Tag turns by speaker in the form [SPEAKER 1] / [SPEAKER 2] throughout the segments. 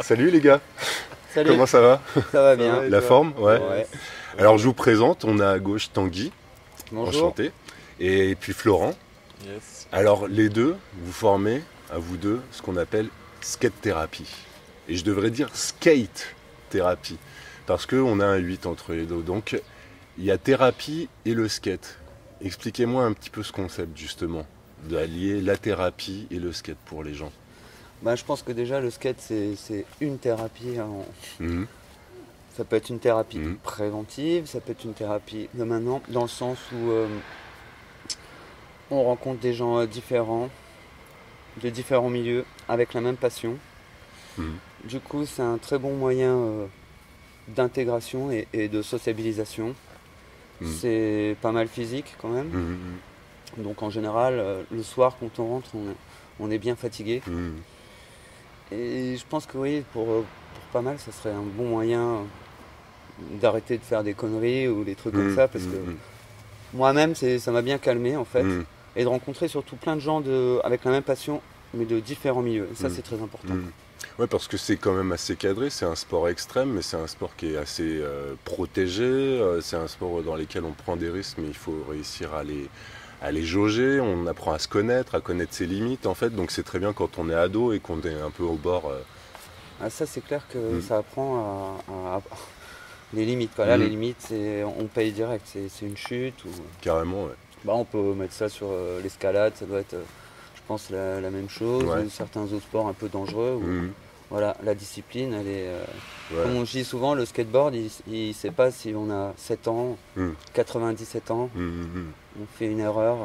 [SPEAKER 1] Salut les gars,
[SPEAKER 2] Salut,
[SPEAKER 1] comment ça va?
[SPEAKER 2] ça va bien.
[SPEAKER 1] La forme? Ouais.
[SPEAKER 2] Ouais.
[SPEAKER 1] Alors je vous présente, on a à gauche Tanguy,
[SPEAKER 2] Bonjour.
[SPEAKER 1] enchanté, et puis Florent.
[SPEAKER 3] Yes.
[SPEAKER 1] Alors les deux, vous formez, à vous deux, ce qu'on appelle skate thérapie. Et je devrais dire skate thérapie, parce qu'on a un 8 entre les deux. Donc il y a thérapie et le skate. Expliquez-moi un petit peu ce concept justement, d'allier la thérapie et le skate pour les gens.
[SPEAKER 2] Bah, je pense que déjà le skate c'est une thérapie, hein.
[SPEAKER 1] Mhm.
[SPEAKER 2] Ça peut être une thérapie
[SPEAKER 1] Mhm.
[SPEAKER 2] préventive, ça peut être une thérapie de maintenant, dans le sens où on rencontre des gens différents, de différents milieux, avec la même passion.
[SPEAKER 1] Mhm.
[SPEAKER 2] Du coup c'est un très bon moyen d'intégration et de sociabilisation.
[SPEAKER 1] Mhm.
[SPEAKER 2] C'est pas mal physique quand même.
[SPEAKER 1] Mhm.
[SPEAKER 2] Donc en général, le soir quand on rentre, on est bien fatigué.
[SPEAKER 1] Mhm.
[SPEAKER 2] Et je pense que oui, pour pas mal, ça serait un bon moyen d'arrêter de faire des conneries ou des trucs comme ça, parce que
[SPEAKER 1] Mhm.
[SPEAKER 2] moi-même, ça m'a bien calmé en fait.
[SPEAKER 1] Mhm.
[SPEAKER 2] Et de rencontrer surtout plein de gens avec la même passion, mais de différents milieux. Et ça, c'est très important.
[SPEAKER 1] Mhm. Ouais, parce que c'est quand même assez cadré, c'est un sport extrême, mais c'est un sport qui est assez protégé, c'est un sport dans lequel on prend des risques, mais il faut réussir à les jauger, on apprend à se connaître, à connaître ses limites en fait, donc c'est très bien quand on est ado et qu'on est un peu au bord.
[SPEAKER 2] Ah, ça, c'est clair que
[SPEAKER 1] Mhm.
[SPEAKER 2] ça apprend à les limites, quoi. Là,
[SPEAKER 1] Mhm.
[SPEAKER 2] les limites, on paye direct. C'est une chute. Ou...
[SPEAKER 1] Carrément, ouais.
[SPEAKER 2] Bah, on peut mettre ça sur l'escalade, ça doit être, je pense, la même chose.
[SPEAKER 1] Ouais.
[SPEAKER 2] Ou certains autres sports un peu dangereux. Où,
[SPEAKER 1] Mhm.
[SPEAKER 2] voilà, la discipline, elle est.
[SPEAKER 1] Ouais.
[SPEAKER 2] Comme on dit souvent, le skateboard, il ne sait pas si on a 7 ans,
[SPEAKER 1] Mhm.
[SPEAKER 2] 97 ans,
[SPEAKER 1] Mhm. Mhm.
[SPEAKER 2] on fait une erreur.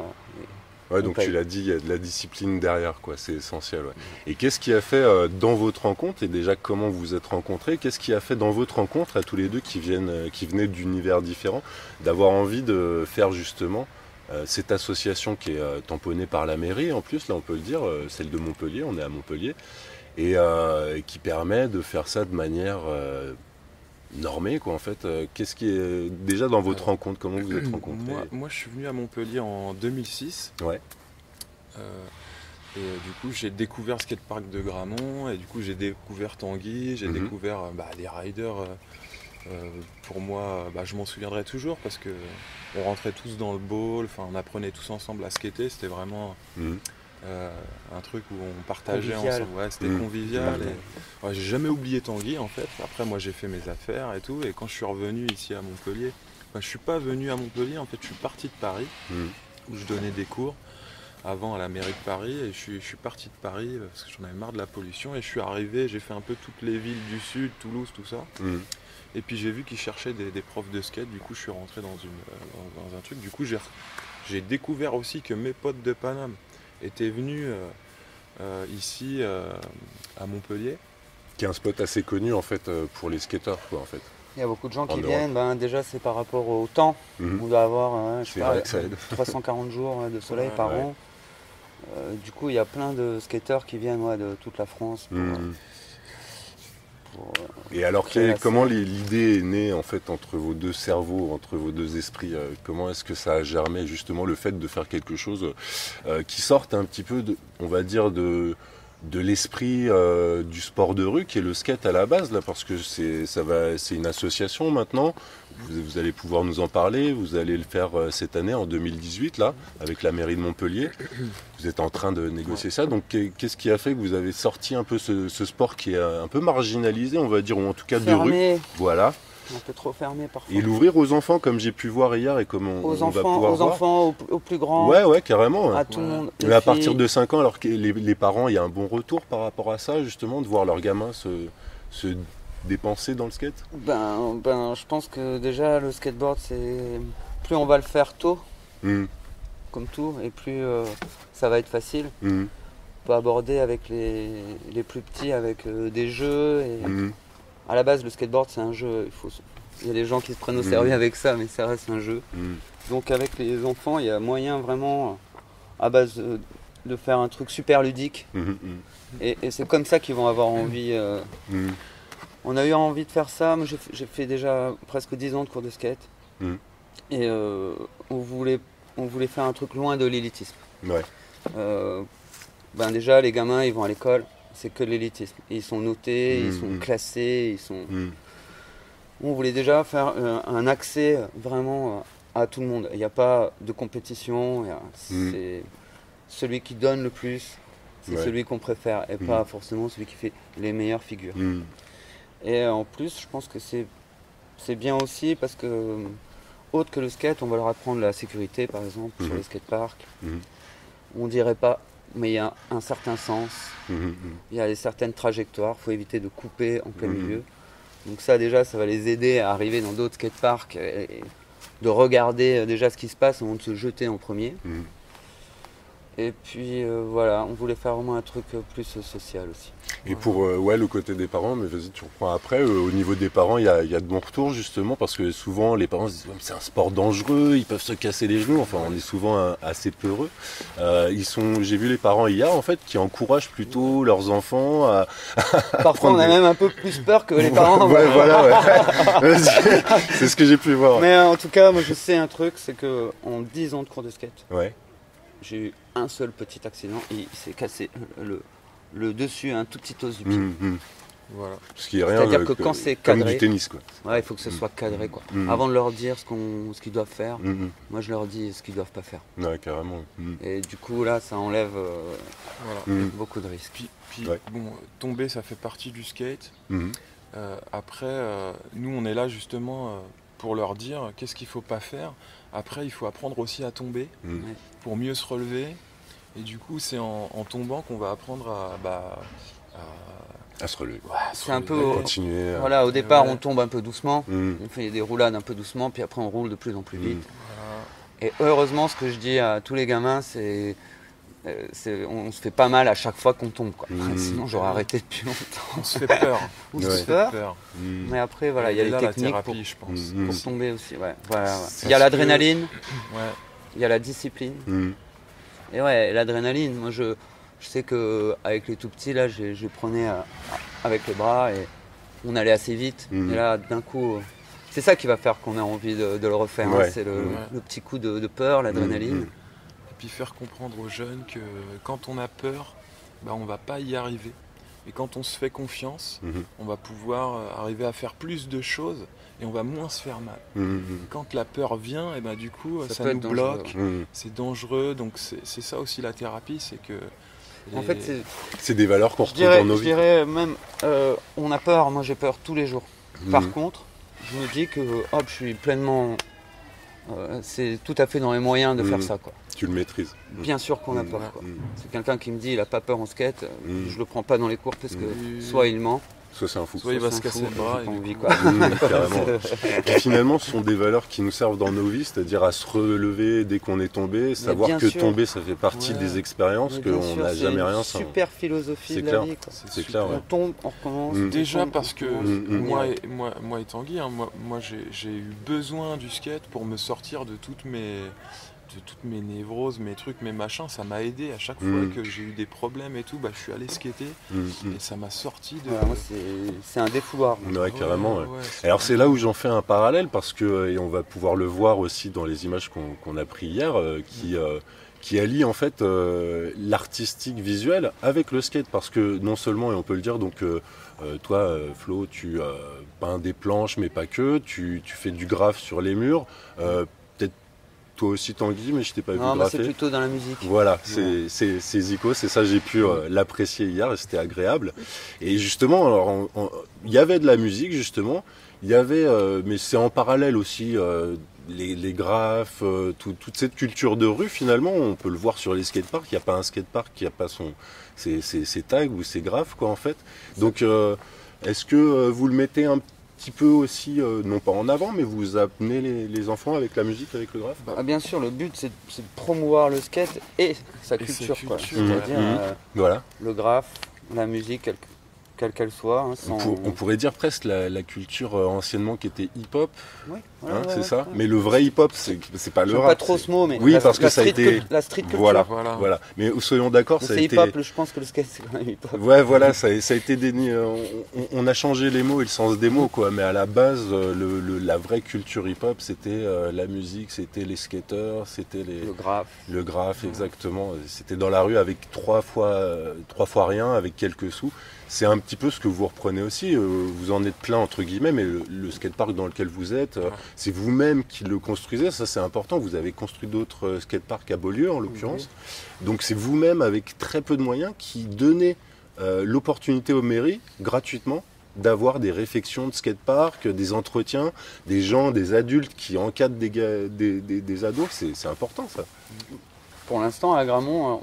[SPEAKER 1] Ouais,
[SPEAKER 2] On
[SPEAKER 1] donc
[SPEAKER 2] paye.
[SPEAKER 1] tu l'as dit, il y a de la discipline derrière, quoi, c'est essentiel. Ouais. Et qu'est-ce qui a fait dans votre rencontre, et déjà comment vous vous êtes rencontrés, qu'est-ce qui a fait dans votre rencontre à tous les deux qui venaient d'univers différents, d'avoir envie de faire justement cette association qui est tamponnée par la mairie, en plus, là on peut le dire, celle de Montpellier, on est à Montpellier, et qui permet de faire ça de manière normée, quoi, en fait. Qu'est-ce qui est déjà dans votre
[SPEAKER 3] Alors,
[SPEAKER 1] rencontre, comment vous êtes rencontrés?
[SPEAKER 3] moi, je suis venu à Montpellier en 2006.
[SPEAKER 1] Ouais.
[SPEAKER 3] Du coup, j'ai découvert le skatepark de Gramont. Et du coup, j'ai découvert Tanguy. J'ai
[SPEAKER 1] Mhm.
[SPEAKER 3] découvert les riders. Pour moi, je m'en souviendrai toujours parce que on rentrait tous dans le bowl. Enfin, on apprenait tous ensemble à skater. C'était vraiment
[SPEAKER 1] Mhm.
[SPEAKER 3] un truc où on partageait
[SPEAKER 2] Convivial.
[SPEAKER 3] ensemble. Ouais, c'était
[SPEAKER 1] Mhm.
[SPEAKER 3] convivial.
[SPEAKER 2] Ouais.
[SPEAKER 3] Et, ouais, j'ai jamais oublié Tanguy en fait. Après, moi, j'ai fait mes affaires et tout. Et quand je suis revenu ici à Montpellier, je suis pas venu à Montpellier. En fait, je suis parti de Paris
[SPEAKER 1] Mhm.
[SPEAKER 3] où je donnais des cours avant à la mairie de Paris. Et je suis parti de Paris parce que j'en avais marre de la pollution. Et je suis arrivé. J'ai fait un peu toutes les villes du sud, Toulouse, tout ça.
[SPEAKER 1] Mhm.
[SPEAKER 3] Et puis j'ai vu qu'ils cherchaient des profs de skate. Du coup, je suis rentré dans un truc. Du coup, j'ai découvert aussi que mes potes de Paname étaient venus ici à Montpellier.
[SPEAKER 1] Qui est un spot assez connu en fait pour les skateurs, quoi, en fait.
[SPEAKER 2] Il y a beaucoup de gens
[SPEAKER 1] En
[SPEAKER 2] qui
[SPEAKER 1] Europe.
[SPEAKER 2] viennent, déjà c'est par rapport au temps.
[SPEAKER 1] Mhm.
[SPEAKER 2] On doit avoir je sais
[SPEAKER 1] C'est
[SPEAKER 2] pas,
[SPEAKER 1] vrai que ça aide.
[SPEAKER 2] 340 jours de soleil
[SPEAKER 3] Ouais.
[SPEAKER 2] par
[SPEAKER 1] Ouais.
[SPEAKER 2] an. Du coup, il y a plein de skateurs qui viennent de toute la France
[SPEAKER 1] Mhm.
[SPEAKER 2] pour,
[SPEAKER 1] Et alors,
[SPEAKER 2] créer la
[SPEAKER 1] comment
[SPEAKER 2] scène.
[SPEAKER 1] l'idée est née en fait entre vos deux cerveaux, entre vos deux esprits comment est-ce que ça a germé justement le fait de faire quelque chose qui sorte un petit peu, on va dire, de l'esprit du sport de rue qui est le skate à la base là, parce que c'est une association maintenant. Vous allez pouvoir nous en parler. Vous allez le faire cette année en 2018 là avec la mairie de Montpellier. Vous êtes en train de négocier ça. Donc qu'est-ce qui a fait que vous avez sorti un peu ce sport qui est un peu marginalisé, on va dire, ou en tout cas de rue.
[SPEAKER 2] Fermé,
[SPEAKER 1] Voilà.
[SPEAKER 2] un peu trop fermé parfois.
[SPEAKER 1] Et l'ouvrir aux enfants comme j'ai pu voir hier et comme on va pouvoir
[SPEAKER 2] Aux
[SPEAKER 1] voir.
[SPEAKER 2] enfants, aux plus grands,
[SPEAKER 1] Ouais, carrément. Ouais.
[SPEAKER 2] à tout le monde.
[SPEAKER 1] Mais
[SPEAKER 2] les
[SPEAKER 1] à partir
[SPEAKER 2] filles.
[SPEAKER 1] de 5 ans, alors que les parents, il y a un bon retour par rapport à ça, justement, de voir leurs gamins se dépenser dans le skate.
[SPEAKER 2] Je pense que déjà le skateboard, c'est plus on va le faire tôt,
[SPEAKER 1] Mhm.
[SPEAKER 2] comme tout, et plus ça va être facile.
[SPEAKER 1] Mhm.
[SPEAKER 2] On peut aborder avec les plus petits avec des jeux. Et
[SPEAKER 1] Mhm.
[SPEAKER 2] à la base, le skateboard, c'est un jeu. Il y a des gens qui se prennent au sérieux avec ça, mais ça reste un jeu.
[SPEAKER 1] Mhm.
[SPEAKER 2] Donc avec les enfants, il y a moyen vraiment, à base de faire un truc super ludique.
[SPEAKER 1] Mhm.
[SPEAKER 2] Et c'est comme ça qu'ils vont avoir envie.
[SPEAKER 1] Mhm.
[SPEAKER 2] On a eu envie de faire ça. Moi, j'ai fait déjà presque 10 ans de cours de skate.
[SPEAKER 1] Mhm.
[SPEAKER 2] Et on voulait faire un truc loin de l'élitisme.
[SPEAKER 1] Ouais.
[SPEAKER 2] Euh, ben déjà les gamins ils vont à l'école, c'est que l'élitisme. Ils sont notés, ils sont classés, ils sont... On voulait déjà faire un accès vraiment à tout le monde. Il n'y a pas de compétition, c'est celui qui donne le plus, c'est celui qu'on préfère et pas forcément celui qui fait les meilleures figures. Et en plus, je pense que c'est bien aussi parce que, autre que le skate, on va leur apprendre la sécurité par exemple sur les skateparks. On dirait pas, mais il y a un certain sens, il y a certaines trajectoires, il faut éviter de couper en plein milieu. Donc ça déjà, ça va les aider à arriver dans d'autres skateparks et de regarder déjà ce qui se passe avant de se jeter en premier. Et puis voilà, on voulait faire vraiment un truc plus social aussi.
[SPEAKER 1] Et pour le côté des parents, mais vas-y, tu reprends après. Au niveau des parents, il y a de bons retours justement parce que souvent les parents se disent c'est un sport dangereux, ils peuvent se casser les genoux. Enfin, on est souvent assez peureux. J'ai vu les parents hier en fait qui encouragent plutôt leurs enfants à.
[SPEAKER 2] Parfois, on a même un peu plus peur que les parents.
[SPEAKER 1] Ouais. C'est ce que j'ai pu voir.
[SPEAKER 2] Mais en tout cas, moi je sais un truc, c'est que en 10 ans de cours de skate. J'ai eu un seul petit accident et il s'est cassé le dessus, un tout petit os du pied.
[SPEAKER 3] Voilà.
[SPEAKER 1] Ce qui est rien.
[SPEAKER 2] C'est-à-dire que quand c'est cadré,
[SPEAKER 1] comme du tennis quoi.
[SPEAKER 2] Ouais, il faut que ce soit cadré quoi. Avant de leur dire ce qu'ils doivent faire, moi je leur dis ce qu'ils doivent pas faire.
[SPEAKER 1] Ouais, carrément.
[SPEAKER 2] Et du coup là, ça enlève beaucoup de risques.
[SPEAKER 3] Puis bon, tomber, ça fait partie du skate. Après, nous on est là justement pour leur dire qu'est-ce qu'il faut pas faire. Après, il faut apprendre aussi à tomber pour mieux se relever. Et du coup, c'est en tombant qu'on va apprendre à
[SPEAKER 1] se relever.
[SPEAKER 2] C'est un peu
[SPEAKER 1] continuer.
[SPEAKER 2] Voilà, au départ, on tombe un peu doucement, on fait des roulades un peu doucement, puis après on roule de plus en plus vite. Et heureusement, ce que je dis à tous les gamins, c'est on se fait pas mal à chaque fois qu'on tombe, quoi. Sinon, j'aurais arrêté depuis longtemps.
[SPEAKER 3] On se fait peur.
[SPEAKER 2] On se fait peur. Mais après, voilà, il y a les techniques
[SPEAKER 3] la thérapie, je pense.
[SPEAKER 2] pour tomber aussi. Voilà. Il y a l'adrénaline, il y a la discipline. Et l'adrénaline, moi je sais qu'avec les tout petits, là, je prenais avec les bras et on allait assez vite. Et là, d'un coup, c'est ça qui va faire qu'on a envie de le refaire. C'est le petit coup de peur, l'adrénaline.
[SPEAKER 3] Et puis faire comprendre aux jeunes que quand on a peur, on va pas y arriver. Et quand on se fait confiance, on va pouvoir arriver à faire plus de choses et on va moins se faire mal. Quand la peur vient, et du coup, ça nous bloque, c'est dangereux. Donc c'est ça aussi la thérapie, c'est que...
[SPEAKER 2] En fait,
[SPEAKER 1] c'est des valeurs qu'on retrouve dans nos vies.
[SPEAKER 2] Je dirais même, on a peur, moi j'ai peur tous les jours. Par contre, je me dis que je suis pleinement... c'est tout à fait dans les moyens de faire ça, quoi.
[SPEAKER 1] Tu le maîtrises.
[SPEAKER 2] Bien sûr qu'on a peur. C'est quelqu'un qui me dit il a pas peur en skate, je le prends pas dans les cours parce que soit il ment,
[SPEAKER 1] soit c'est un fou.
[SPEAKER 3] Soit il va se casser le bras.
[SPEAKER 1] Carrément. Et finalement, ce sont des valeurs qui nous servent dans nos vies, c'est-à-dire à se relever dès qu'on est tombé, savoir que tomber, ça fait partie des expériences, qu'on n'a jamais rien sans.
[SPEAKER 2] C'est une super philosophie de la vie.
[SPEAKER 1] C'est clair.
[SPEAKER 2] On tombe, on recommence.
[SPEAKER 3] Déjà parce que moi et Tanguy, moi j'ai eu besoin du skate pour me sortir de toutes mes névroses, mes trucs, mes machins. Ça m'a aidé à chaque fois que j'ai eu des problèmes et tout, je suis allé skater et ça m'a sorti de...
[SPEAKER 2] moi c'est un défouloir.
[SPEAKER 1] Ouais, carrément. Alors c'est là où j'en fais un parallèle parce que, et on va pouvoir le voir aussi dans les images qu'on a prises hier, qui allie en fait l'artistique visuel avec le skate, parce que non seulement, et on peut le dire, donc toi Flo, tu peins des planches mais pas que, tu fais du graphe sur les murs, toi aussi Tanguy, mais je t'ai pas vu graffer.
[SPEAKER 2] Non, c'est plutôt dans la musique.
[SPEAKER 1] Voilà, c'est Zico, c'est ça, j'ai pu l'apprécier hier et c'était agréable. Et justement, alors il y avait de la musique justement, il y avait, mais c'est en parallèle aussi les graphes, toute cette culture de rue finalement, on peut le voir sur les skateparks. Il n'y a pas un skatepark qui n'a pas ses tags ou ses graphes quoi en fait. Donc est-ce que vous le mettez un petit peu aussi, non pas en avant, mais vous amenez les enfants avec la musique, avec le graphe?
[SPEAKER 2] Bien sûr, le but c'est de promouvoir le skate et sa culture. C'est-à-dire
[SPEAKER 1] voilà.
[SPEAKER 2] le graphe, la musique, quelle qu'elle soit. Hein,
[SPEAKER 1] on pourrait dire presque la culture anciennement qui était hip-hop,
[SPEAKER 2] oui,
[SPEAKER 1] voilà, c'est ça. Mais le vrai hip-hop, c'est pas le rap.
[SPEAKER 2] Pas trop ce mot, mais
[SPEAKER 1] oui, parce que ça a été
[SPEAKER 2] la street culture.
[SPEAKER 1] Voilà. Mais soyons d'accord, ça a été.
[SPEAKER 2] C'est hip-hop, je pense que le skate c'est quand même hip-hop.
[SPEAKER 1] Ouais, voilà, ça a été dénié. On a changé les mots et le sens des mots, quoi. Mais à la base, la vraie culture hip-hop, c'était la musique, c'était les skateurs, c'était le graphe, exactement. C'était dans la rue avec trois fois rien, avec quelques sous. C'est un petit peu ce que vous reprenez aussi. Vous en êtes plein entre guillemets, mais le skatepark dans lequel vous êtes, c'est vous-même qui le construisez. Ça, c'est important. Vous avez construit d'autres skateparks à Beaulieu, en l'occurrence. Donc, c'est vous-même avec très peu de moyens qui donnez l'opportunité aux mairies gratuitement d'avoir des réfections de skatepark, des entretiens, des gens, des adultes qui encadrent des ados. C'est important, ça.
[SPEAKER 2] Pour l'instant, à Gramont,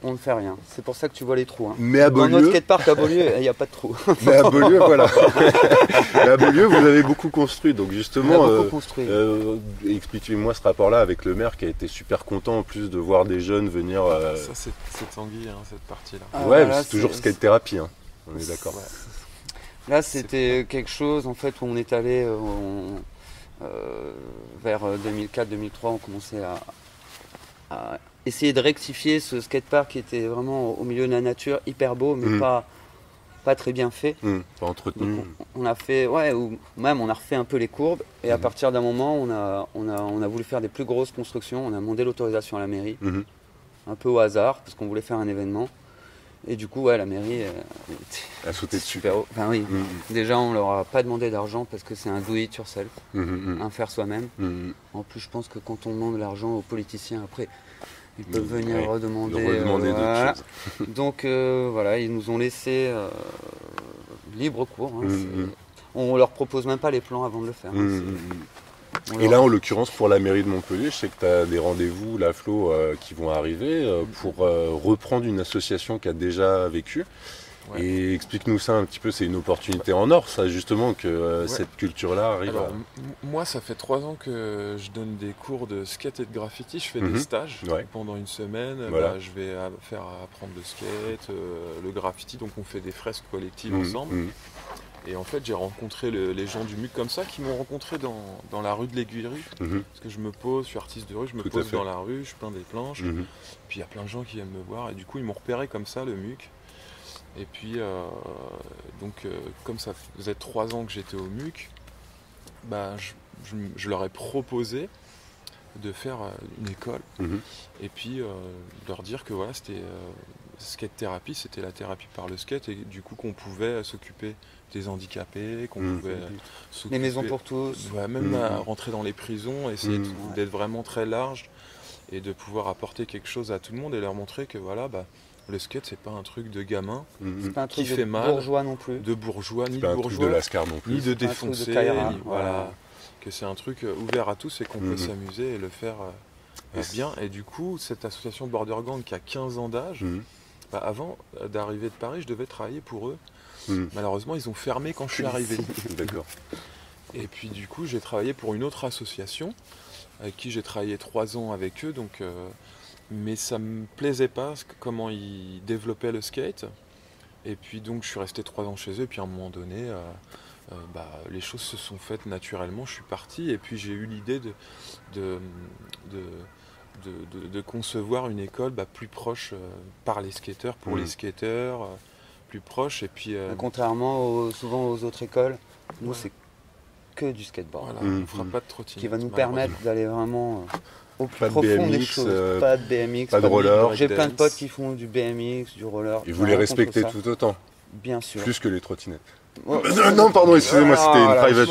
[SPEAKER 2] on ne fait rien. C'est pour ça que tu vois les trous. Hein.
[SPEAKER 1] Mais à Beaulieu,
[SPEAKER 2] dans notre skatepark à Beaulieu, il n'y a pas de trous.
[SPEAKER 1] Mais à Beaulieu, voilà. Mais à Beaulieu, vous avez beaucoup construit. Donc justement, expliquez-moi ce rapport-là avec le maire qui a été super content en plus de voir des jeunes venir.
[SPEAKER 3] Ça, c'est Tanguy, hein, cette partie-là.
[SPEAKER 1] Ouais, voilà, c'est toujours skate thérapie. Hein. On est d'accord.
[SPEAKER 2] Ouais. Là, c'était quelque chose en fait où on est allé vers 2004-2003, on commençait à essayer de rectifier ce skatepark qui était vraiment au milieu de la nature, hyper beau, mais pas très bien fait.
[SPEAKER 1] Pas entretenu.
[SPEAKER 2] Donc, on a fait, ou même on a refait un peu les courbes, et à partir d'un moment, on a voulu faire des plus grosses constructions, on a demandé l'autorisation à la mairie, un peu au hasard, parce qu'on voulait faire un événement. Et du coup, la mairie
[SPEAKER 1] a sauté dessus.
[SPEAKER 2] Super haut. Enfin, oui. Déjà, on leur a pas demandé d'argent parce que c'est un do it yourself, un faire soi-même. En plus, je pense que quand on demande l'argent aux politiciens, après, ils peuvent venir redemander.
[SPEAKER 1] Voilà.
[SPEAKER 2] Donc voilà, ils nous ont laissé libre cours. Hein, on leur propose même pas les plans avant de le faire.
[SPEAKER 1] Et là, en l'occurrence, pour la mairie de Montpellier, je sais que tu as des rendez-vous, la Flo, qui vont arriver pour reprendre une association qui a déjà vécu. Ouais. Et explique-nous ça un petit peu, c'est une opportunité en or, ça, justement, que cette culture-là arrive.
[SPEAKER 3] Alors, moi, ça fait 3 ans que je donne des cours de skate et de graffiti. Je fais des stages pendant une semaine. Voilà. Je vais faire apprendre le skate, le graffiti. Donc, on fait des fresques collectives ensemble. Et en fait, j'ai rencontré les gens du MUC comme ça, qui m'ont rencontré dans la rue de l'Aiguillerie. Parce que je me pose, je suis artiste de rue, je me pose dans la rue, je peins des planches. Puis il y a plein de gens qui viennent me voir. Et du coup, ils m'ont repéré comme ça, le MUC. Et puis, comme ça faisait 3 ans que j'étais au MUC, je leur ai proposé de faire une école. Et puis, leur dire que voilà, c'était skate thérapie, c'était la thérapie par le skate. Et du coup, qu'on pouvait s'occuper des handicapés, qu'on pouvait s'occuper...
[SPEAKER 2] Les maisons pour tous.
[SPEAKER 3] Ouais, même rentrer dans les prisons, essayer d'être vraiment très large et de pouvoir apporter quelque chose à tout le monde et leur montrer que voilà, le skate, c'est pas un truc de gamin
[SPEAKER 2] c'est pas un truc
[SPEAKER 3] qui fait mal,
[SPEAKER 2] bourgeois non plus.
[SPEAKER 3] de bourgeois, ni
[SPEAKER 1] de bourgeois, de lascar non plus,
[SPEAKER 3] ni de défoncer,
[SPEAKER 2] voilà.
[SPEAKER 3] Que c'est un truc ouvert à tous et qu'on peut s'amuser et le faire bien. Et du coup, cette association Border Gang qui a 15 ans d'âge, avant d'arriver de Paris, je devais travailler pour eux. Malheureusement, ils ont fermé quand je suis arrivé.
[SPEAKER 1] D'accord.
[SPEAKER 3] Et puis du coup, j'ai travaillé pour une autre association avec qui j'ai travaillé 3 ans avec eux, donc. Mais ça me plaisait pas comment ils développaient le skate. Et puis donc je suis resté 3 ans chez eux. Et puis à un moment donné, les choses se sont faites naturellement. Je suis parti. Et puis j'ai eu l'idée de concevoir une école plus proche par les skateurs, pour les skateurs, plus proche. Et puis
[SPEAKER 2] contrairement souvent aux autres écoles, nous c'est que du skateboard.
[SPEAKER 3] Voilà, on ne fera pas de trottinette.
[SPEAKER 2] Qui va nous permettre d'aller vraiment... au plus
[SPEAKER 1] pas
[SPEAKER 2] profond
[SPEAKER 1] de BMX,
[SPEAKER 2] des choses, pas de BMX,
[SPEAKER 1] pas de roller.
[SPEAKER 2] J'ai plein de potes qui font du BMX, du roller.
[SPEAKER 1] Et vous les respectez tout autant?
[SPEAKER 2] Bien sûr.
[SPEAKER 1] Plus que les trottinettes. Non, pardon, excusez-moi, c'était une private.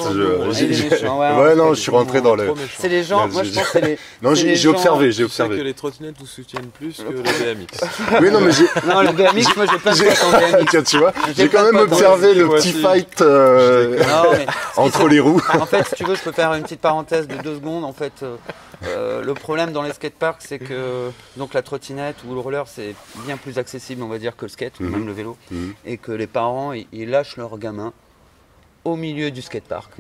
[SPEAKER 1] Je suis rentré dans le.
[SPEAKER 2] C'est les gens, moi je pense que c'est les.
[SPEAKER 1] Non, j'ai observé,
[SPEAKER 3] Je sais que les trottinettes vous soutiennent plus que les BMX.
[SPEAKER 1] Oui, non, mais j'ai.
[SPEAKER 2] Non, le BMX, moi j'ai plein de potes en BMX.
[SPEAKER 1] Tu vois, j'ai quand même observé le petit fight entre les roues.
[SPEAKER 2] En fait, si tu veux, je peux faire une petite parenthèse de 2 secondes. En fait, le problème dans les skateparks, c'est que donc la trottinette ou le roller, c'est bien plus accessible, on va dire, que le skate, ou même le vélo, et que les parents, ils lâchent leurs gamins au milieu du skatepark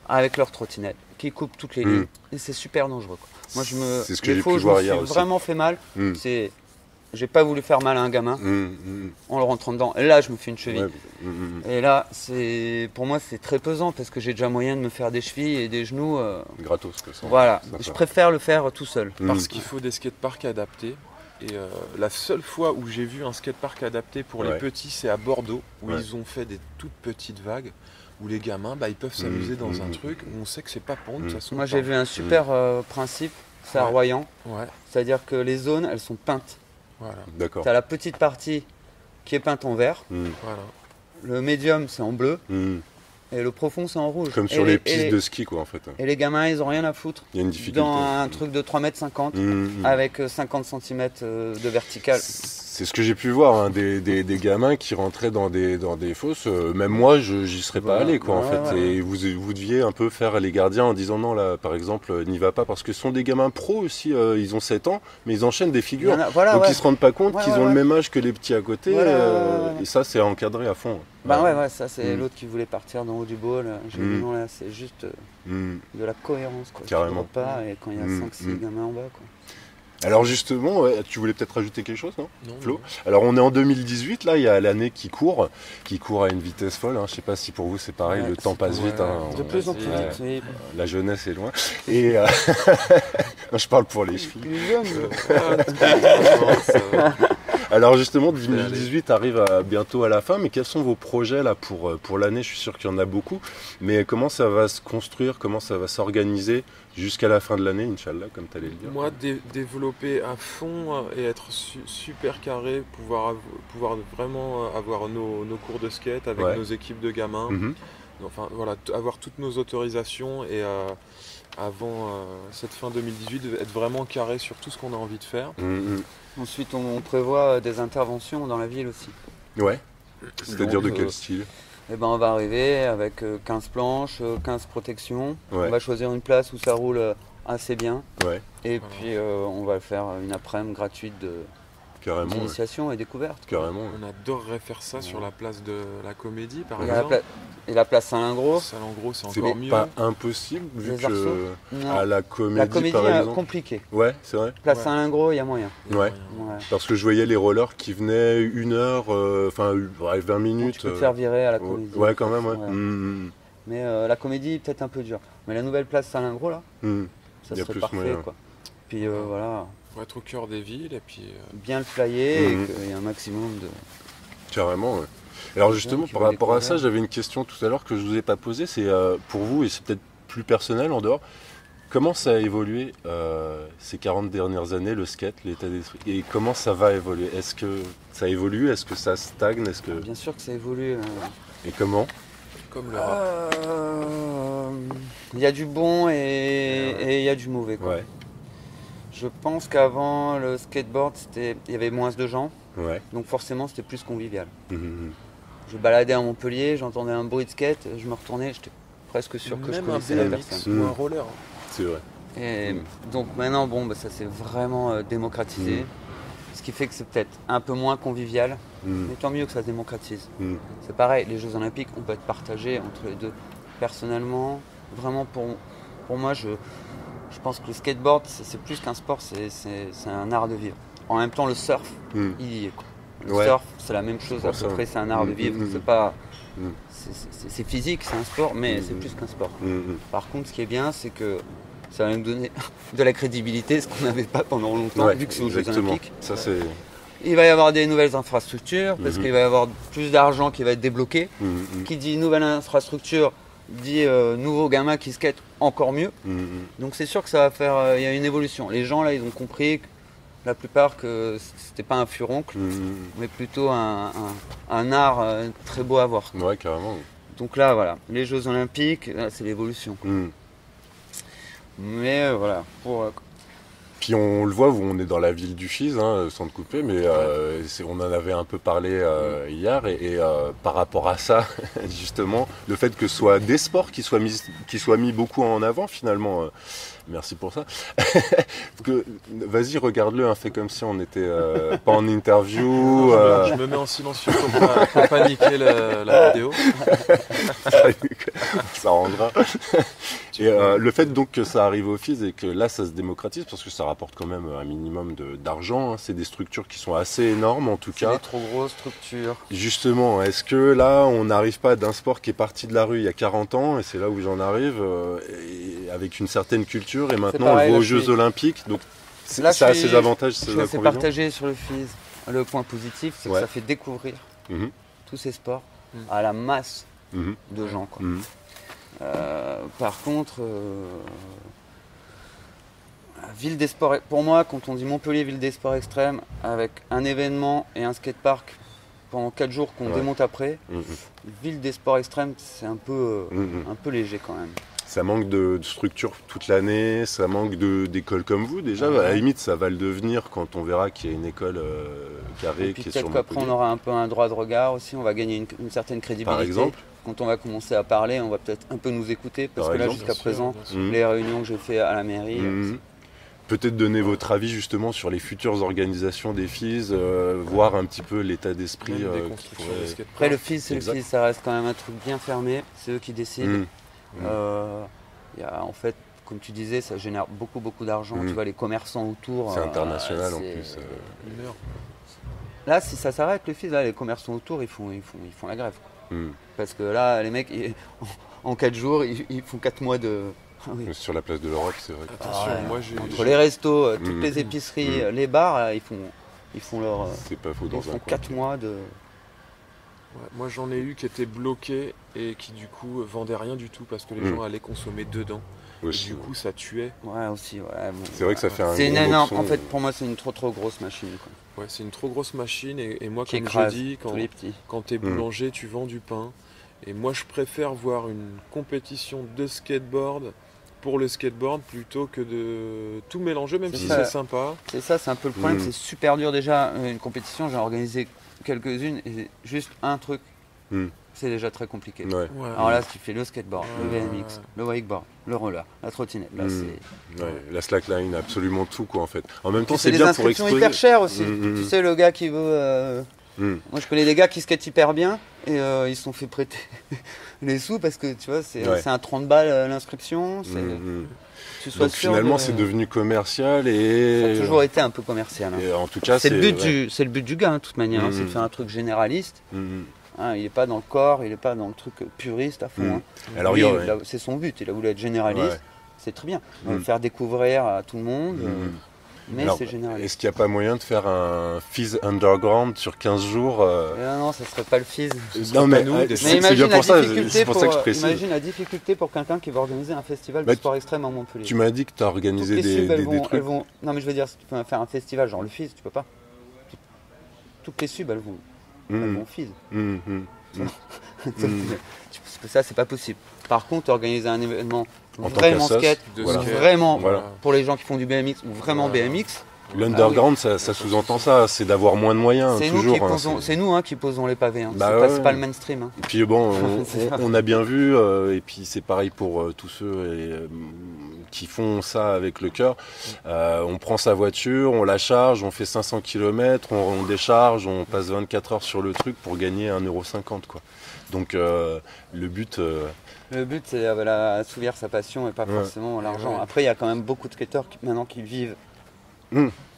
[SPEAKER 2] avec leur trottinette qui coupe toutes les lignes et c'est super dangereux quoi. Moi
[SPEAKER 1] c'est ce que
[SPEAKER 2] les
[SPEAKER 1] j'ai
[SPEAKER 2] fois
[SPEAKER 1] pu
[SPEAKER 2] où je
[SPEAKER 1] voir
[SPEAKER 2] me suis
[SPEAKER 1] hier aussi.
[SPEAKER 2] Vraiment fait mal, c'est j'ai pas voulu faire mal à un gamin en le rentrant dedans. Et là, je me fais une cheville. Ouais. Et là, pour moi, c'est très pesant parce que j'ai déjà moyen de me faire des chevilles et des genoux.
[SPEAKER 1] Gratos, que ça.
[SPEAKER 2] Voilà, je préfère le faire tout seul.
[SPEAKER 3] Parce qu'il faut des skateparks adaptés. Et la seule fois où j'ai vu un skatepark adapté pour les petits, c'est à Bordeaux, où ils ont fait des toutes petites vagues, où les gamins, ils peuvent s'amuser dans un truc où on sait que c'est pas pour nous. De toute façon,
[SPEAKER 2] moi, j'ai vu un super principe, c'est à Royan. Ouais. C'est-à-dire que les zones, elles sont peintes.
[SPEAKER 3] Voilà.
[SPEAKER 1] D'accord.
[SPEAKER 2] Tu as la petite partie qui est peinte en vert. Voilà. Le médium, c'est en bleu. Et le profond, c'est en rouge.
[SPEAKER 1] Comme sur les pistes de ski, quoi, en fait.
[SPEAKER 2] Et les gamins, ils ont rien à foutre.
[SPEAKER 1] Il y a une difficulté.
[SPEAKER 2] Dans un truc de 3,50 m avec 50 cm de vertical.
[SPEAKER 1] C'est ce que j'ai pu voir, hein, des gamins qui rentraient dans des fosses. Même moi, j'y serais pas allé, quoi, en fait. Et vous deviez un peu faire les gardiens en disant non, là, par exemple, n'y va pas. Parce que ce sont des gamins pros aussi. Ils ont 7 ans, mais ils enchaînent des figures. Donc ils se rendent pas compte qu'ils ont le même âge que les petits à côté. Et ça, c'est encadré à fond.
[SPEAKER 2] Ça c'est l'autre qui voulait partir d'en haut du bol. J'ai dit non, là, c'est juste de la cohérence, quoi.
[SPEAKER 1] Carrément.
[SPEAKER 2] Pas, et quand il y a 5-6 gamins en bas, quoi.
[SPEAKER 1] Alors justement, tu voulais peut-être rajouter quelque chose, non, Flo? Alors on est en 2018, là, il y a l'année qui court à une vitesse folle. Hein. Je ne sais pas si pour vous c'est pareil, le temps passe vite. Hein.
[SPEAKER 2] De plus en plus vite, oui.
[SPEAKER 1] La jeunesse est loin. Et je parle pour les chevilles. Alors justement, 2018 arrive bientôt à la fin, mais quels sont vos projets là pour l'année? Je suis sûr qu'il y en a beaucoup, mais comment ça va se construire, comment ça va s'organiser jusqu'à la fin de l'année, Inch'Allah, comme tu allais le dire?
[SPEAKER 3] Moi, développer à fond et être super carré, pouvoir vraiment avoir nos cours de skate avec nos équipes de gamins, enfin voilà, avoir toutes nos autorisations et avant cette fin 2018, être vraiment carré sur tout ce qu'on a envie de faire.
[SPEAKER 2] Ensuite, on prévoit des interventions dans la ville aussi.
[SPEAKER 1] Ouais. C'est-à-dire de quel style?
[SPEAKER 2] On va arriver avec 15 planches, 15 protections. On va choisir une place où ça roule assez bien. Et puis on va faire une après-midi gratuite d'initiation et découverte.
[SPEAKER 1] Carrément.
[SPEAKER 3] On adorerait faire ça sur la place de la Comédie, par exemple.
[SPEAKER 2] Et la place Saint-Lingros.
[SPEAKER 3] Saint-Lingros, c'est encore mieux.
[SPEAKER 1] C'est pas impossible, vu que à la Comédie, par exemple.
[SPEAKER 2] C'est compliqué.
[SPEAKER 1] Ouais, c'est vrai.
[SPEAKER 2] Place Saint-Lingros, il y a moyen.
[SPEAKER 1] Ouais. Parce que je voyais les rollers qui venaient 1 heure, 20 minutes.
[SPEAKER 2] Tu peux te faire virer à la Comédie.
[SPEAKER 1] Ouais, quand même, ouais.
[SPEAKER 2] Mais la Comédie, peut-être un peu dur. Mais la nouvelle place Saint-Lingros, là, ça serait parfait, quoi. Puis voilà.
[SPEAKER 3] Pour être au cœur des villes et puis...
[SPEAKER 2] Bien le flyer et qu'il y ait un maximum de...
[SPEAKER 1] Carrément, ouais. Alors justement, par rapport à ça, j'avais une question tout à l'heure que je ne vous ai pas posée. C'est pour vous, et c'est peut-être plus personnel en dehors, comment ça a évolué ces 40 dernières années, le skate, l'état d'esprit? Et comment ça va évoluer? Est-ce que ça évolue? Est-ce que ça stagne?
[SPEAKER 2] Bien sûr que ça évolue.
[SPEAKER 1] Et comment?
[SPEAKER 3] Comme le rap.
[SPEAKER 2] Il y a du bon et il y a du mauvais, quoi. Ouais. Je pense qu'avant, le skateboard, il y avait moins de gens. Ouais. Donc forcément, c'était plus convivial. Je baladais à Montpellier, j'entendais un bruit de skate, je me retournais, j'étais presque sûr que je connaissais la personne.
[SPEAKER 3] Ou un roller.
[SPEAKER 1] C'est vrai.
[SPEAKER 2] Et donc maintenant, ça s'est vraiment démocratisé. Ce qui fait que c'est peut-être un peu moins convivial, mais tant mieux que ça se démocratise. C'est pareil, les Jeux Olympiques, on peut être partagé entre les deux. Personnellement, vraiment pour moi, je pense que le skateboard, c'est plus qu'un sport, c'est un art de vivre. En même temps, le surf, il y est. Le surf, c'est la même chose à peu près, c'est un art de vivre. C'est pas, c'est physique, c'est un sport, mais c'est plus qu'un sport. Par contre, ce qui est bien, c'est que ça va nous donner de la crédibilité, ce qu'on n'avait pas pendant longtemps, vu que c'est aux Jeux Olympiques.
[SPEAKER 1] Ça, c'est...
[SPEAKER 2] Il va y avoir des nouvelles infrastructures, parce qu'il va y avoir plus d'argent qui va être débloqué. Qui dit nouvelle infrastructure, dit nouveaux gamins qui skatent encore mieux. Donc c'est sûr que ça va faire, il y a une évolution. Les gens là, ils ont compris, la plupart, que c'était pas un furoncle, mais plutôt un art très beau à voir.
[SPEAKER 1] Ouais, carrément.
[SPEAKER 2] Donc là, voilà, les Jeux Olympiques, là, c'est l'évolution. Mais voilà,
[SPEAKER 1] Puis on le voit, on est dans la ville du Fiz, sans te couper, mais on en avait un peu parlé hier, et par rapport à ça, justement, le fait que ce soit des sports qui soient mis beaucoup en avant, finalement, merci pour ça. Vas-y, regarde-le, fait comme si on n'était pas en interview.
[SPEAKER 3] Je me mets en silencieux pour pas niquer la vidéo.
[SPEAKER 1] Ça rendra. Et le fait donc que ça arrive au FIS et que là ça se démocratise, parce que ça rapporte quand même un minimum d'argent, hein. C'est des structures qui sont assez énormes en tout cas.
[SPEAKER 2] C'est des trop grosses structures.
[SPEAKER 1] Justement, est-ce que là on n'arrive pas d'un sport qui est parti de la rue il y a 40 ans, et c'est là où j'en arrive, et avec une certaine culture, et maintenant
[SPEAKER 2] pareil,
[SPEAKER 1] on le voit
[SPEAKER 2] là,
[SPEAKER 1] aux Jeux Olympiques, donc ça a ses avantages, ses
[SPEAKER 2] Je suis assez
[SPEAKER 1] inconvénients.
[SPEAKER 2] partagé sur le FIS. Le point positif, c'est que ça fait découvrir tous ces sports à la masse de gens, quoi. Par contre, ville des sports, pour moi, quand on dit Montpellier, ville des sports extrêmes, avec un événement et un skatepark pendant 4 jours qu'on démonte après, ville des sports extrêmes, c'est un peu léger quand même.
[SPEAKER 1] Ça manque de structure toute l'année, ça manque d'écoles comme vous déjà. À la limite, ça va le devenir quand on verra qu'il y a une école carrée qui est sur Montpellier.
[SPEAKER 2] Peut-être qu'après, on aura un peu un droit de regard aussi, on va gagner une certaine crédibilité.
[SPEAKER 1] Par exemple.
[SPEAKER 2] Quand on va commencer à parler, on va peut-être un peu nous écouter, parce que là, jusqu'à présent, les réunions que j'ai fait à la mairie...
[SPEAKER 1] Peut-être donner votre avis justement sur les futures organisations des FIS, voir un petit peu l'état d'esprit.
[SPEAKER 2] Après, le FIS, c'est le FIS, ça reste quand même un truc bien fermé, c'est eux qui décident. Y a, en fait, comme tu disais, ça génère beaucoup d'argent. Tu vois, les commerçants autour.
[SPEAKER 1] C'est international en plus.
[SPEAKER 2] Là, si ça s'arrête, le FIS, là, les commerçants autour, ils font la grève. Parce que là, les mecs, en 4 jours, ils font 4 mois de...
[SPEAKER 1] Sur la place de l'Europe, c'est vrai.
[SPEAKER 3] Attention,
[SPEAKER 2] entre les restos, toutes les épiceries, les bars, ils font leur...
[SPEAKER 1] C'est pas faux,
[SPEAKER 2] ils font 4 mois de...
[SPEAKER 3] Ouais, moi j'en ai eu qui étaient bloqués et qui du coup vendaient rien du tout parce que les gens allaient consommer dedans.
[SPEAKER 1] Aussi,
[SPEAKER 3] et du coup ça tuait.
[SPEAKER 2] Ouais, aussi, ouais. Bon,
[SPEAKER 1] c'est vrai que ça fait un
[SPEAKER 2] c'est
[SPEAKER 1] gros
[SPEAKER 2] énorme.
[SPEAKER 1] boxon.
[SPEAKER 2] En fait, pour moi, c'est une trop grosse machine, quoi.
[SPEAKER 3] Ouais, c'est une trop grosse machine et moi
[SPEAKER 2] Qui
[SPEAKER 3] comme
[SPEAKER 2] écrase
[SPEAKER 3] je dis,
[SPEAKER 2] tous les petits.
[SPEAKER 3] quand t'es boulanger, tu vends du pain. Et moi je préfère voir une compétition de skateboard pour le skateboard plutôt que de tout mélanger, même si c'est sympa.
[SPEAKER 2] C'est ça, c'est un peu le problème, c'est super dur déjà. Une compétition, j'ai organisé quelques-unes et juste un truc. C'est déjà très compliqué.
[SPEAKER 1] Ouais.
[SPEAKER 2] Alors là, si tu fais le skateboard, le BMX, le wakeboard, le roller, la trottinette, là c'est...
[SPEAKER 1] La slackline, absolument tout quoi en fait. En même temps,
[SPEAKER 2] c'est
[SPEAKER 1] c'est bien
[SPEAKER 2] des
[SPEAKER 1] pour
[SPEAKER 2] inscriptions
[SPEAKER 1] exposer.
[SPEAKER 2] hyper chères aussi. Tu sais, le gars qui veut... Moi, je connais des gars qui skatent hyper bien et ils se sont fait prêter les sous parce que tu vois, c'est un 30 balles l'inscription.
[SPEAKER 1] Donc finalement, c'est devenu commercial et...
[SPEAKER 2] Ça a toujours été un peu commercial.
[SPEAKER 1] Et en tout cas,
[SPEAKER 2] c'est le but du gars, de toute manière. C'est de faire un truc généraliste. Il n'est pas dans le corps, il n'est pas dans le truc puriste à fond.
[SPEAKER 1] Alors,
[SPEAKER 2] lui, c'est son but, il a voulu être généraliste. C'est très bien. Faire découvrir à tout le monde. Mais c'est généraliste.
[SPEAKER 1] Est-ce qu'il n'y a pas moyen de faire un FIS Underground sur 15 jours
[SPEAKER 2] Non, ça ne serait pas le FIS.
[SPEAKER 1] Non, mais
[SPEAKER 2] c'est bien pour ça que je
[SPEAKER 1] précise.
[SPEAKER 2] Imagine la difficulté pour quelqu'un qui va organiser un festival de sport extrême à Montpellier.
[SPEAKER 1] Tu m'as dit que tu as organisé des trucs.
[SPEAKER 2] Non, mais je veux dire, si tu peux faire un festival genre le FIS, tu peux pas. Toutes les subs, elles vont FIS. Parce que ça, c'est pas possible. Par contre, organiser un événement vraiment skate, vraiment pour les gens qui font du BMX ou vraiment BMX.
[SPEAKER 1] L'underground, ça sous-entend ça, c'est d'avoir moins de moyens.
[SPEAKER 2] C'est nous qui posons les pavés. C'est pas le mainstream.
[SPEAKER 1] Et puis bon, on a bien vu, et puis c'est pareil pour tous ceux qui font ça avec le cœur. On prend sa voiture, on la charge, on fait 500 km, on décharge, on passe 24 heures sur le truc pour gagner 1,50 €, quoi. Donc le but...
[SPEAKER 2] Le but, c'est assouvir sa passion et pas forcément l'argent. Après, il y a quand même beaucoup de skateurs maintenant qui vivent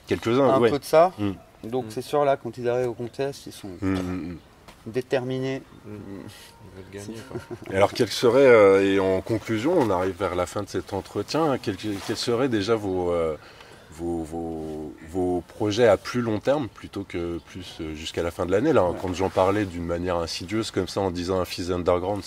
[SPEAKER 1] quelques-uns,
[SPEAKER 2] un peu de ça. Donc c'est sûr, là, quand ils arrivent au contest, ils sont déterminés.
[SPEAKER 3] Ils veulent gagner, quoi.
[SPEAKER 1] Et alors, quel serait, et en conclusion, on arrive vers la fin de cet entretien, quels seraient déjà vos projets à plus long terme plutôt que plus jusqu'à la fin de l'année là, quand j'en parlais d'une manière insidieuse comme ça en disant un FIS Underground,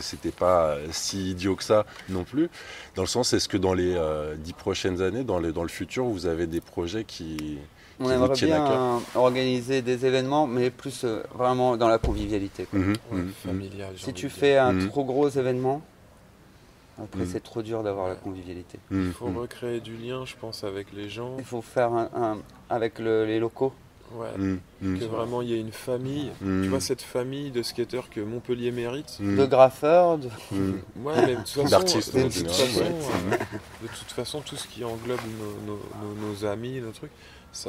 [SPEAKER 1] c'était pas si idiot que ça non plus, dans le sens, est-ce que dans les 10 prochaines années, dans le futur, vous avez des projets qui
[SPEAKER 2] on aimerait bien organiser des événements, mais plus vraiment dans la convivialité, quoi.
[SPEAKER 3] Familial,
[SPEAKER 2] si tu fais un trop gros événement, après, c'est trop dur d'avoir la convivialité.
[SPEAKER 3] Il faut recréer du lien, je pense, avec les gens.
[SPEAKER 2] Il faut faire avec les locaux.
[SPEAKER 3] Ouais. Que vraiment il y ait une famille. Tu vois, cette famille de skateurs que Montpellier mérite.
[SPEAKER 2] De graffeurs.
[SPEAKER 3] Ouais, mais
[SPEAKER 1] d'artistes.
[SPEAKER 3] De toute façon, tout ce qui englobe nos amis, nos trucs, c'est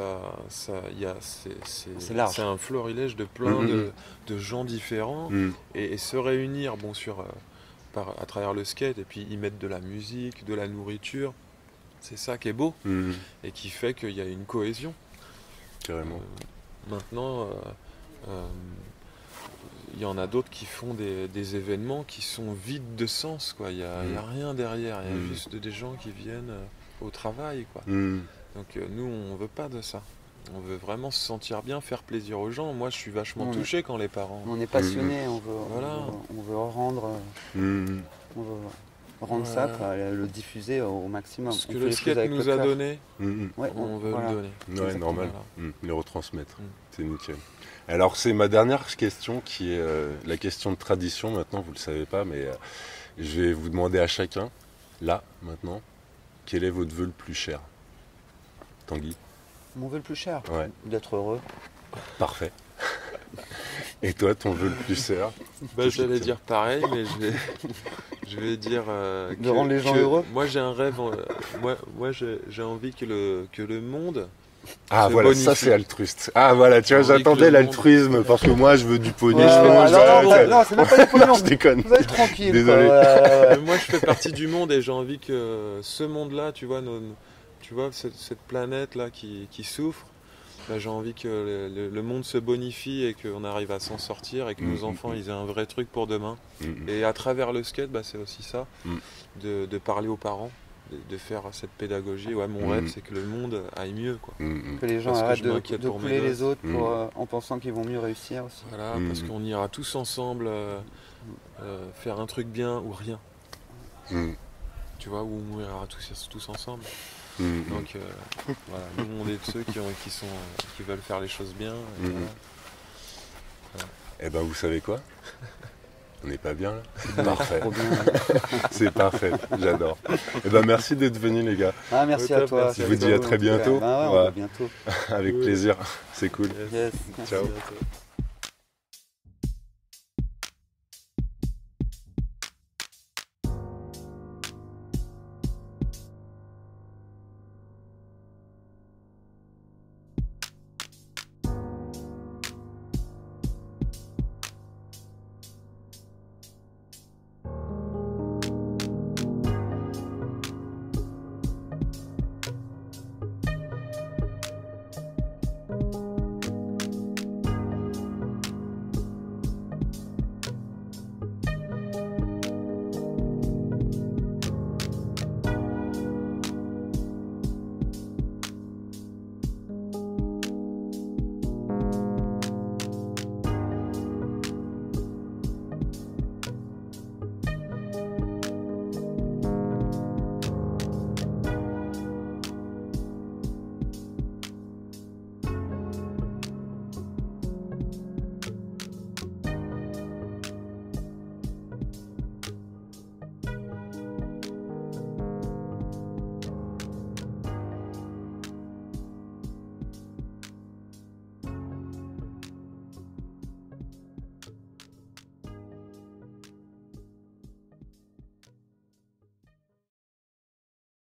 [SPEAKER 3] un florilège de plein de gens différents. Et se réunir, sur à travers le skate, et puis ils mettent de la musique, de la nourriture. C'est ça qui est beau, et qui fait qu'il y a une cohésion.
[SPEAKER 1] Carrément.
[SPEAKER 3] Maintenant, il y en a d'autres qui font des événements qui sont vides de sens, quoi. Il y a rien derrière, il y a juste des gens qui viennent au travail, quoi. Donc nous, on veut pas de ça. On veut vraiment se sentir bien, faire plaisir aux gens. Moi, je suis vachement touché quand les parents...
[SPEAKER 2] On est passionnés, on veut rendre ça, quoi, le diffuser au maximum.
[SPEAKER 3] Ce que le skate nous a donné,
[SPEAKER 2] ouais,
[SPEAKER 3] on veut le donner.
[SPEAKER 1] Ouais, normal. Le retransmettre. C'est nickel. Alors, c'est ma dernière question qui est la question de tradition. Maintenant, vous ne le savez pas, mais je vais vous demander à chacun, là, maintenant, quel est votre vœu le plus cher? Tanguy?
[SPEAKER 2] Mon vœu le plus cher?
[SPEAKER 1] Ouais.
[SPEAKER 2] D'être heureux.
[SPEAKER 1] Parfait. Et toi, ton vœu le plus cher?
[SPEAKER 3] J'allais dire pareil, mais je vais dire...
[SPEAKER 2] de rendre les gens heureux.
[SPEAKER 3] Moi, j'ai un rêve. Moi, j'ai envie que le monde...
[SPEAKER 1] Ah voilà, bonifie. Ça c'est altruiste. Ah voilà, tu vois, j'attendais l'altruisme parce que moi je veux du pognon.
[SPEAKER 2] Non, c'est même pas du pognon.
[SPEAKER 1] Je déconne.
[SPEAKER 2] Vous êtes tranquille.
[SPEAKER 1] Désolé.
[SPEAKER 3] Moi je fais partie du monde et j'ai envie que ce monde-là, tu vois, cette planète-là qui souffre, j'ai envie que le monde se bonifie et qu'on arrive à s'en sortir et que nos enfants ils aient un vrai truc pour demain. Et à travers le skate, c'est aussi ça, de parler aux parents. De faire cette pédagogie. Ouais, mon rêve, c'est que le monde aille mieux, quoi.
[SPEAKER 2] Que les gens arrêtent de couler les autres en pensant qu'ils vont mieux réussir aussi.
[SPEAKER 3] Voilà, parce qu'on ira tous ensemble faire un truc bien ou rien. Tu vois, ou on ira tous ensemble. Donc, voilà, nous, on est de ceux qui veulent faire les choses bien. Et voilà.
[SPEAKER 1] Eh ben, vous savez quoi? On n'est pas bien là? Parfait. C'est parfait, j'adore. Eh ben, merci d'être venus les gars.
[SPEAKER 2] Ah, merci à toi.
[SPEAKER 1] Je vous dis à très bientôt.
[SPEAKER 2] À bientôt.
[SPEAKER 1] Avec plaisir, c'est cool.
[SPEAKER 2] Yes.
[SPEAKER 1] Ciao.
[SPEAKER 3] Merci à toi.